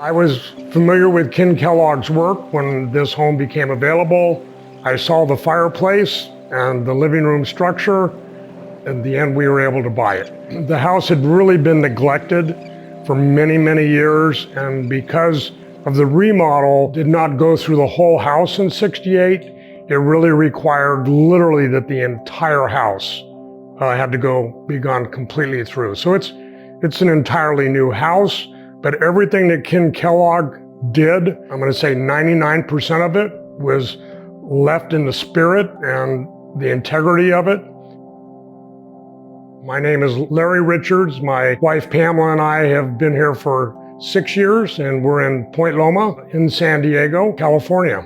I was familiar with Ken Kellogg's work when this home became available. I saw the fireplace and the living room structure. In the end, we were able to buy it. The house had really been neglected for many, many years, and because of the remodel, did not go through the whole house in '68. It really required literally that the entire house had to be gone completely through. So it's an entirely new house, but everything that Ken Kellogg did, I'm going to say 99% of it was left in the spirit and the integrity of it. My name is Larry Richards. My wife Pamela and I have been here for 6 years, and we're in Point Loma in San Diego, California.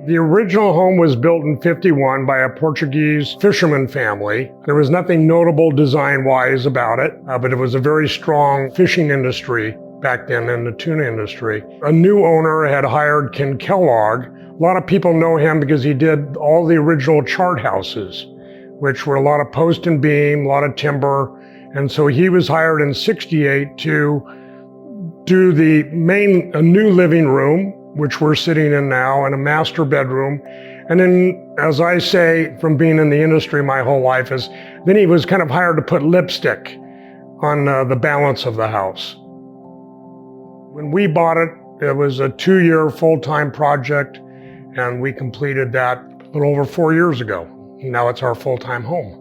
The original home was built in '51 by a Portuguese fisherman family. There was nothing notable design-wise about it, but it was a very strong fishing industry back then in the tuna industry. A new owner had hired Ken Kellogg. A lot of people know him because he did all the original chart houses, which were a lot of post and beam, a lot of timber. And so he was hired in '68 to do a new living room, which we're sitting in now, and a master bedroom. And then, as I say, from being in the industry my whole life, then he was kind of hired to put lipstick on the balance of the house. When we bought it, it was a 2-year full-time project, and we completed that a little over 4 years ago. Now it's our full-time home.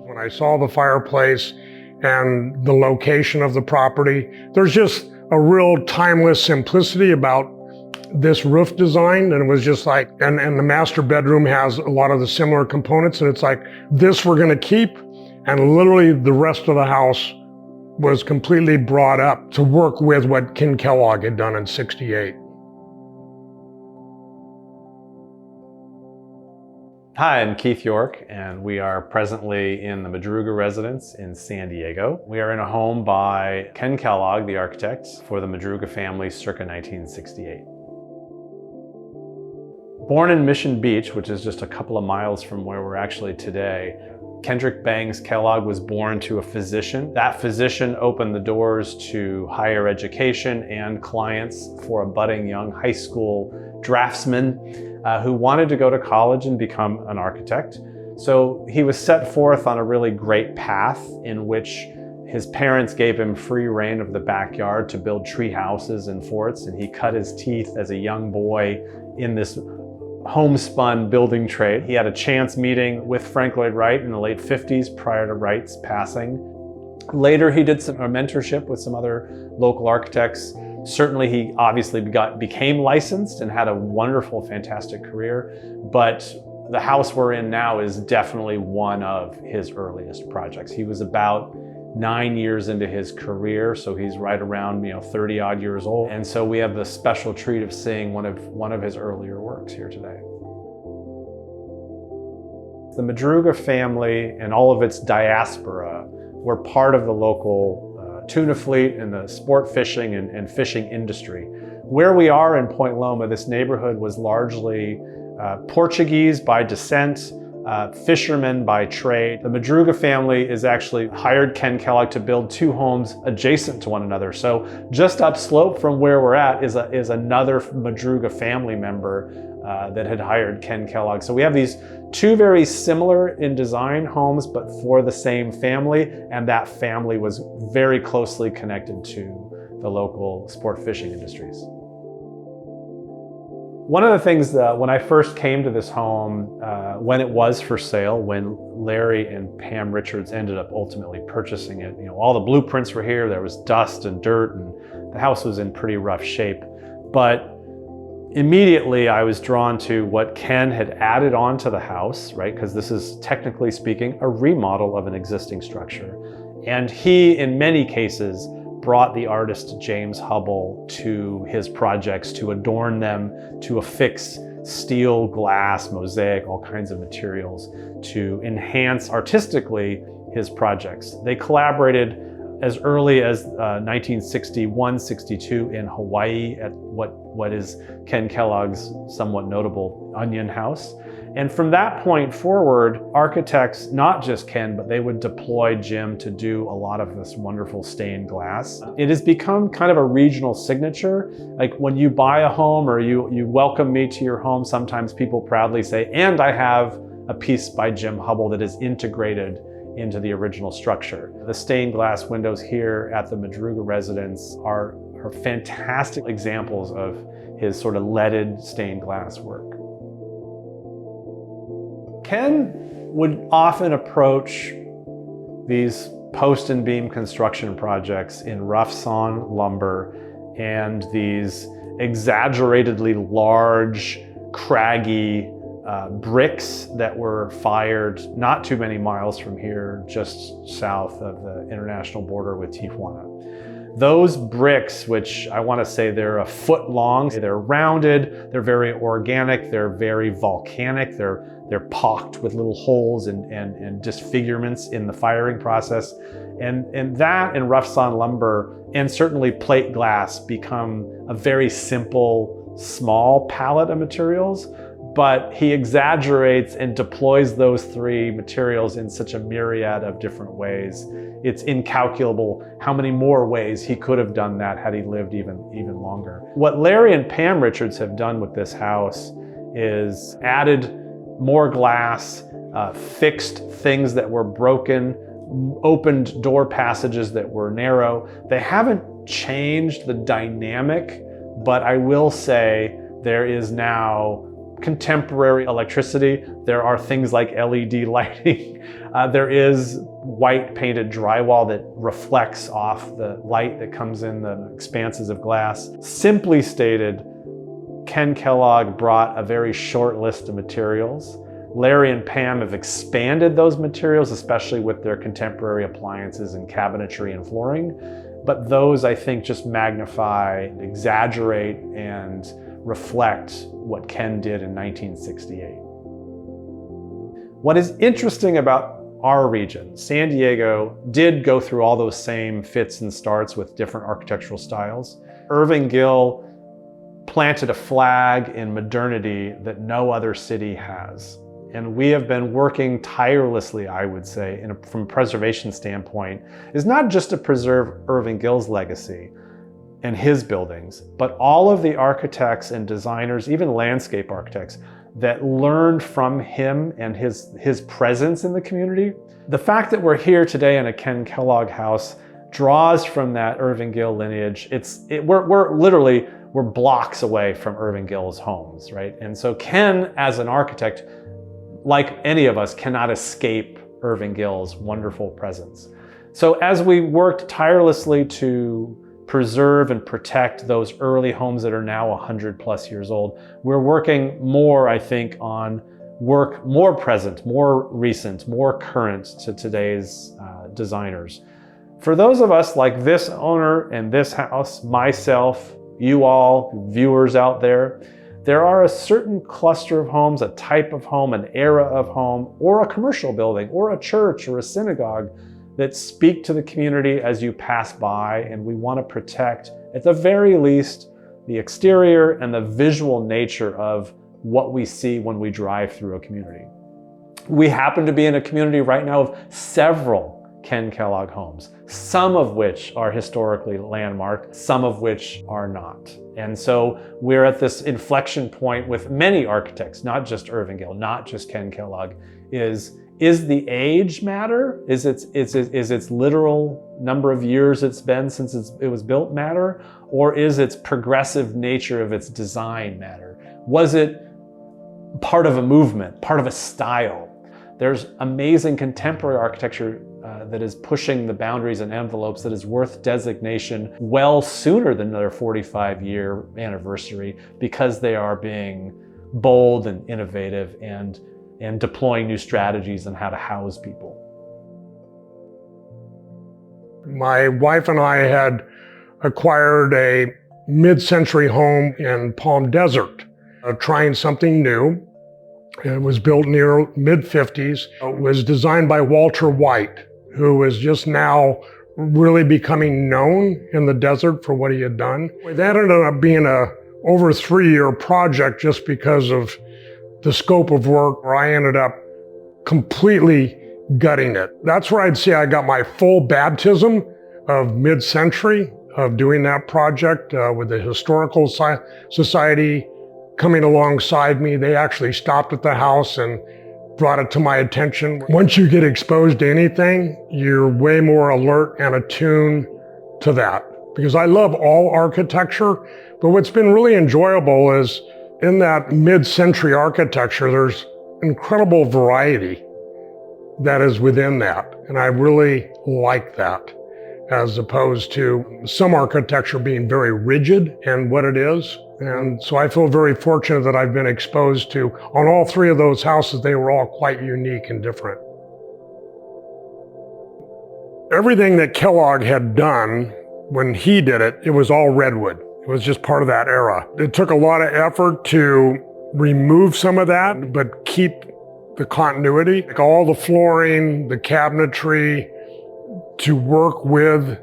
When I saw the fireplace and the location of the property, there's just a real timeless simplicity about this roof design, and it was just like, and the master bedroom has a lot of the similar components, and it's like, this we're gonna keep, and literally the rest of the house was completely brought up to work with what Ken Kellogg had done in '68. Hi, I'm Keith York, and we are presently in the Madruga Residence in San Diego. We are in a home by Ken Kellogg, the architect, for the Madruga family circa 1968. Born in Mission Beach, which is just a couple of miles from where we're actually today, Kendrick Bangs Kellogg was born to a physician. That physician opened the doors to higher education and clients for a budding young high school draftsman who wanted to go to college and become an architect. So he was set forth on a really great path in which his parents gave him free reign of the backyard to build tree houses and forts, and he cut his teeth as a young boy in this homespun building trade. He had a chance meeting with Frank Lloyd Wright in the late '50s prior to Wright's passing. Later, he did a mentorship with some other local architects. Certainly, he obviously became licensed and had a wonderful, fantastic career, but the house we're in now is definitely one of his earliest projects. He was about 9 years into his career, so he's right around 30 odd years old. And so we have the special treat of seeing one of his earlier works here today. The Madruga family and all of its diaspora were part of the local tuna fleet and the sport fishing and fishing industry. Where we are in Point Loma, this neighborhood was largely Portuguese by descent, fishermen by trade. The Madruga family is actually hired Ken Kellogg to build 2 homes adjacent to one another. So just upslope from where we're at is another Madruga family member that had hired Ken Kellogg. So we have these 2 very similar in design homes, but for the same family, and that family was very closely connected to the local sport fishing industries. One of the things that when I first came to this home, when it was for sale, when Larry and Pam Richards ended up ultimately purchasing it, all the blueprints were here, there was dust and dirt, and the house was in pretty rough shape. But immediately I was drawn to what Ken had added on to the house, right? Because this is, technically speaking, a remodel of an existing structure. And he, in many cases, brought the artist James Hubble to his projects to adorn them, to affix steel, glass, mosaic, all kinds of materials to enhance artistically his projects. They collaborated as early as 1961, 62 in Hawaii at what is Ken Kellogg's somewhat notable Onion House. And from that point forward, architects, not just Ken, but they would deploy Jim to do a lot of this wonderful stained glass. It has become kind of a regional signature. Like when you buy a home or you welcome me to your home, sometimes people proudly say, and I have a piece by Jim Hubble that is integrated into the original structure. The stained glass windows here at the Madruga Residence are fantastic examples of his sort of leaded stained glass work. Ken would often approach these post and beam construction projects in rough sawn lumber and these exaggeratedly large, craggy bricks that were fired not too many miles from here, just south of the international border with Tijuana. Those bricks, which I want to say they're a foot long, they're rounded, they're very organic, they're very volcanic, they're pocked with little holes and disfigurements in the firing process. And that and rough sawn lumber and certainly plate glass become a very simple, small palette of materials, but he exaggerates and deploys those three materials in such a myriad of different ways. It's incalculable how many more ways he could have done that had he lived even longer. What Larry and Pam Richards have done with this house is added more glass, fixed things that were broken, opened door passages that were narrow. They haven't changed the dynamic, but I will say there is now contemporary electricity. There are things like LED lighting. There is white painted drywall that reflects off the light that comes in the expanses of glass. Simply stated, Ken Kellogg brought a very short list of materials. Larry and Pam have expanded those materials, especially with their contemporary appliances and cabinetry and flooring. But those, I think, just magnify, exaggerate, and reflect what Ken did in 1968. What is interesting about our region, San Diego did go through all those same fits and starts with different architectural styles. Irving Gill planted a flag in modernity that no other city has. And we have been working tirelessly, I would say, from a preservation standpoint, is not just to preserve Irving Gill's legacy and his buildings, but all of the architects and designers, even landscape architects, that learned from him and his presence in the community. The fact that we're here today in a Ken Kellogg house draws from that Irving Gill lineage. We're blocks away from Irving Gill's homes, right? And so Ken, as an architect, like any of us, cannot escape Irving Gill's wonderful presence. So as we worked tirelessly to preserve and protect those early homes that are now 100 plus years old, we're working more, I think, on work more present, more recent, more current to today's designers. For those of us like this owner and this house, myself, you all, viewers out there are a certain cluster of homes, a type of home, an era of home, or a commercial building, or a church, or a synagogue that speak to the community as you pass by, and we want to protect, at the very least, the exterior and the visual nature of what we see when we drive through a community. We happen to be in a community right now of several Ken Kellogg homes, some of which are historically landmarked, some of which are not. And so we're at this inflection point with many architects, not just Irving Gill, not just Ken Kellogg, is the age matter? Is its literal number of years it's been since it was built matter? Or is its progressive nature of its design matter? Was it part of a movement, part of a style? There's amazing contemporary architecture that is pushing the boundaries and envelopes that is worth designation well sooner than their 45-year anniversary, because they are being bold and innovative and deploying new strategies on how to house people. My wife and I had acquired a mid-century home in Palm Desert, trying something new. It was built near mid-50s. It was designed by Walter White, who is just now really becoming known in the desert for what he had done. That ended up being a over 3-year project just because of the scope of work where I ended up completely gutting it. That's where I'd say I got my full baptism of mid-century, of doing that project with the Historical Society coming alongside me. They actually stopped at the house and brought it to my attention. Once you get exposed to anything, you're way more alert and attuned to that. Because I love all architecture, but what's been really enjoyable is in that mid-century architecture, there's incredible variety that is within that. And I really like that, as opposed to some architecture being very rigid in what it is. And so I feel very fortunate that I've been exposed to, on all three of those houses, they were all quite unique and different. Everything that Kellogg had done when he did it, it was all redwood. It was just part of that era. It took a lot of effort to remove some of that, but keep the continuity. Like all the flooring, the cabinetry, to work with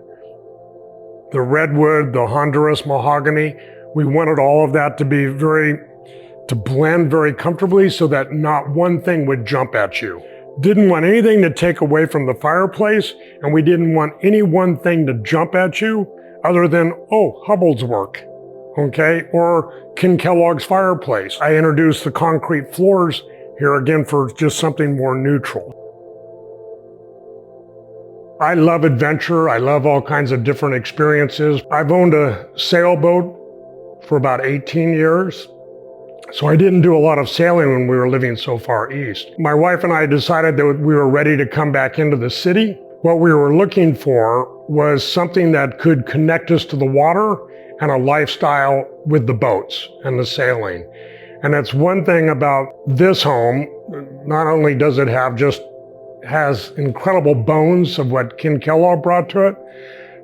the redwood, the Honduras mahogany. We wanted all of that to be to blend very comfortably so that not one thing would jump at you. Didn't want anything to take away from the fireplace, and we didn't want any one thing to jump at you other than, oh, Hubbell's work, okay? Or Ken Kellogg's fireplace. I introduced the concrete floors here again for just something more neutral. I love adventure. I love all kinds of different experiences. I've owned a sailboat for about 18 years. So I didn't do a lot of sailing when we were living so far east. My wife and I decided that we were ready to come back into the city. What we were looking for was something that could connect us to the water and a lifestyle with the boats and the sailing. And that's one thing about this home. Not only does it has incredible bones of what Ken Kellogg brought to it,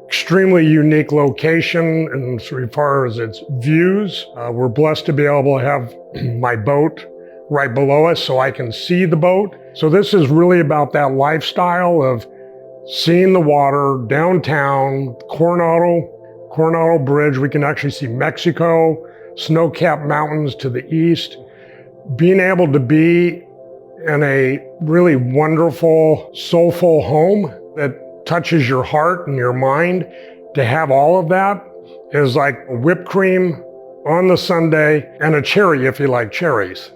extremely unique location and as far as its views. We're blessed to be able to have my boat right below us so I can see the boat. So this is really about that lifestyle of seeing the water downtown, Coronado Bridge. We can actually see Mexico, snow-capped mountains to the east. Being able to be in a really wonderful, soulful home that touches your heart and your mind, to have all of that is like whipped cream on the sundae and a cherry if you like cherries.